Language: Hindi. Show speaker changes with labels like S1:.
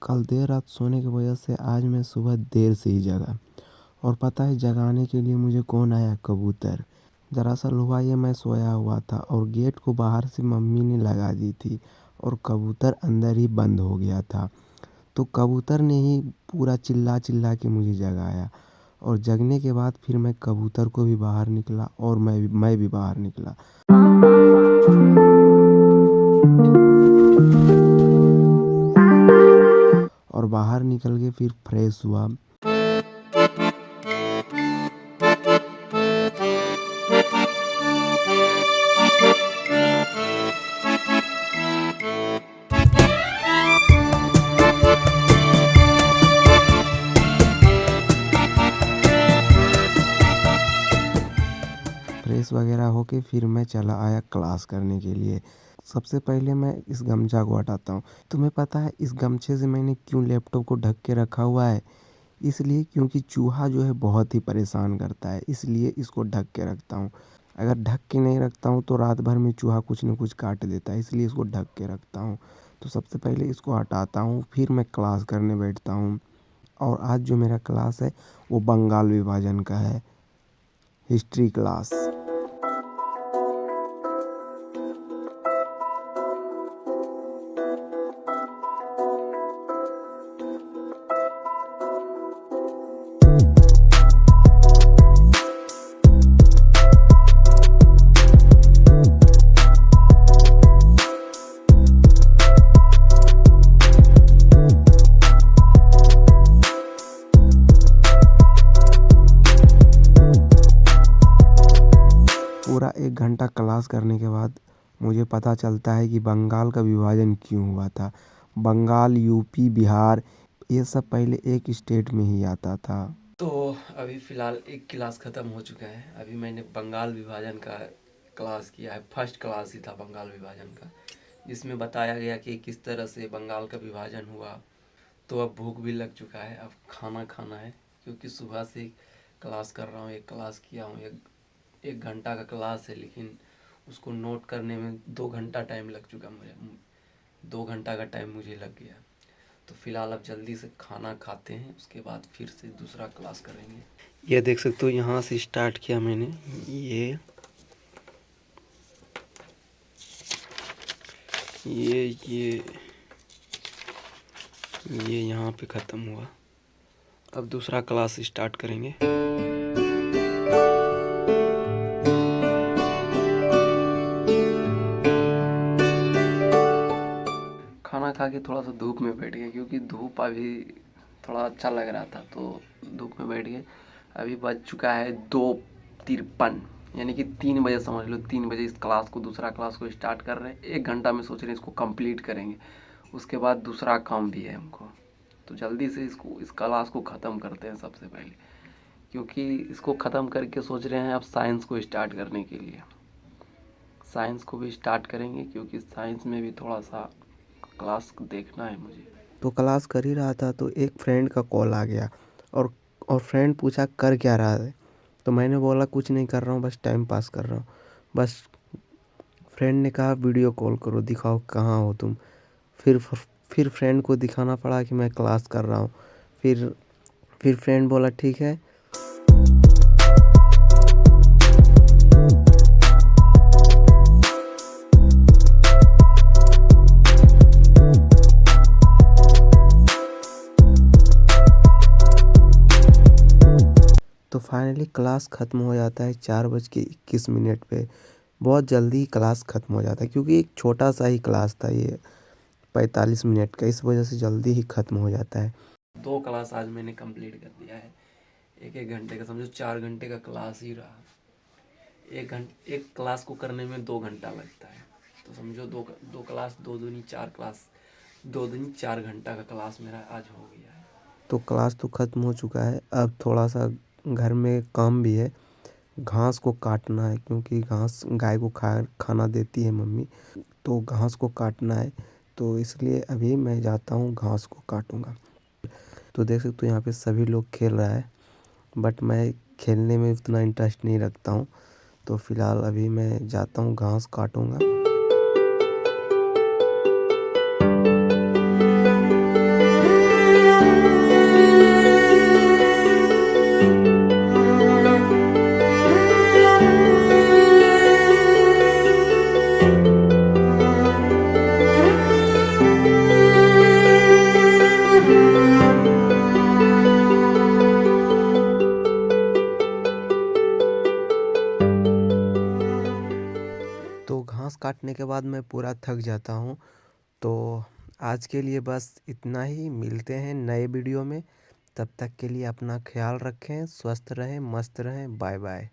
S1: कल देर रात सोने की वजह से आज मैं सुबह देर से ही जगा। और पता है जगाने के लिए मुझे कौन आया? कबूतर। दरअसल हुआ ये, मैं सोया हुआ था और गेट को बाहर से मम्मी ने लगा दी थी और कबूतर अंदर ही बंद हो गया था। तो कबूतर ने ही पूरा चिल्ला चिल्ला के मुझे जगाया और जगने के बाद फिर मैं कबूतर को भी बाहर निकला और मैं भी बाहर निकला। और बाहर निकल के फिर फ्रेश हुआ। फ्रेश वगैरह होके फिर मैं चला आया क्लास करने के लिए। सबसे पहले मैं इस गमछा को हटाता हूँ। तुम्हें पता है इस गमछे से मैंने क्यों लैपटॉप को ढक के रखा हुआ है? इसलिए क्योंकि चूहा जो है बहुत ही परेशान करता है, इसलिए इसको ढक के रखता हूँ। अगर ढक के नहीं रखता हूँ तो रात भर में चूहा कुछ न कुछ काट देता है, इसलिए इसको ढक के रखता हूँ। तो सबसे पहले इसको हटाता हूँ, फिर मैं क्लास करने बैठता हूँ। और आज जो मेरा क्लास है वो बंगाल विभाजन का है, हिस्ट्री क्लास। पूरा 1 घंटा क्लास करने के बाद मुझे पता चलता है कि बंगाल का विभाजन क्यों हुआ था। बंगाल, यूपी, बिहार ये सब पहले एक स्टेट में ही आता था।
S2: तो अभी फ़िलहाल एक क्लास ख़त्म हो चुका है। अभी मैंने बंगाल विभाजन का क्लास किया है। फर्स्ट क्लास ही था बंगाल विभाजन का, जिसमें बताया गया कि किस तरह से बंगाल का विभाजन हुआ। तो अब भूख भी लग चुका है, अब खाना खाना है, क्योंकि सुबह से क्लास कर रहा हूँ। एक क्लास किया हूँ, एक घंटा का क्लास है, लेकिन उसको नोट करने में 2 घंटा टाइम लग चुका मुझे। 2 घंटा का टाइम मुझे लग गया। तो फ़िलहाल अब जल्दी से खाना खाते हैं, उसके बाद फिर से दूसरा क्लास करेंगे। ये देख सकते हो, यहाँ से स्टार्ट किया मैंने। ये ये ये ये यहाँ पे ख़त्म हुआ। अब दूसरा क्लास स्टार्ट करेंगे। खाना खा के थोड़ा सा धूप में बैठ गए, क्योंकि धूप अभी थोड़ा अच्छा लग रहा था, तो धूप में बैठ गए। अभी बज चुका है 2:53, यानी कि 3 बजे समझ लो। 3 बजे इस क्लास को, दूसरा क्लास को स्टार्ट कर रहे हैं। 1 घंटा में सोच रहे हैं इसको कंप्लीट करेंगे, उसके बाद दूसरा काम भी है हमको। तो जल्दी से इस क्लास को ख़त्म करते हैं सबसे पहले, क्योंकि इसको ख़त्म करके सोच रहे हैं अब साइंस को स्टार्ट करने के लिए। साइंस को भी स्टार्ट करेंगे, क्योंकि साइंस में भी थोड़ा सा क्लास देखना है मुझे।
S1: तो क्लास कर ही रहा था तो एक फ्रेंड का कॉल आ गया और फ्रेंड पूछा कर क्या रहा है? तो मैंने बोला कुछ नहीं कर रहा हूँ, बस टाइम पास कर रहा हूँ बस। फ्रेंड ने कहा वीडियो कॉल करो, दिखाओ कहाँ हो तुम। फिर फ्रेंड को दिखाना पड़ा कि मैं क्लास कर रहा हूँ। फिर फ्रेंड बोला ठीक है। तो फाइनली क्लास ख़त्म हो जाता है 4:21 पे। बहुत जल्दी क्लास ख़त्म हो जाता है, क्योंकि एक छोटा सा ही क्लास था ये, 45 मिनट का, इस वजह से जल्दी ही ख़त्म हो जाता है।
S2: 2 क्लास आज मैंने कंप्लीट कर दिया है। 1-1 घंटे का, समझो 4 घंटे का क्लास ही रहा। एक क्लास को करने में 2 घंटा लगता है, तो समझो दो क्लास, 2 दूनी 4 क्लास, 2 दूनी 4 घंटा का क्लास मेरा आज हो गया है।
S1: तो क्लास तो ख़त्म हो चुका है, अब थोड़ा सा घर में काम भी है। घास को काटना है, क्योंकि घास गाय को खाना देती है मम्मी, तो घास को काटना है। तो इसलिए अभी मैं जाता हूँ, घास को काटूँगा। तो देख सकते हो यहाँ पे सभी लोग खेल रहा है, बट मैं खेलने में उतना इंटरेस्ट नहीं रखता हूँ। तो फ़िलहाल अभी मैं जाता हूँ, घास काटूँगा। काटने के बाद मैं पूरा थक जाता हूँ। तो आज के लिए बस इतना ही, मिलते हैं नए वीडियो में। तब तक के लिए अपना ख्याल रखें, स्वस्थ रहें, मस्त रहें। Bye bye.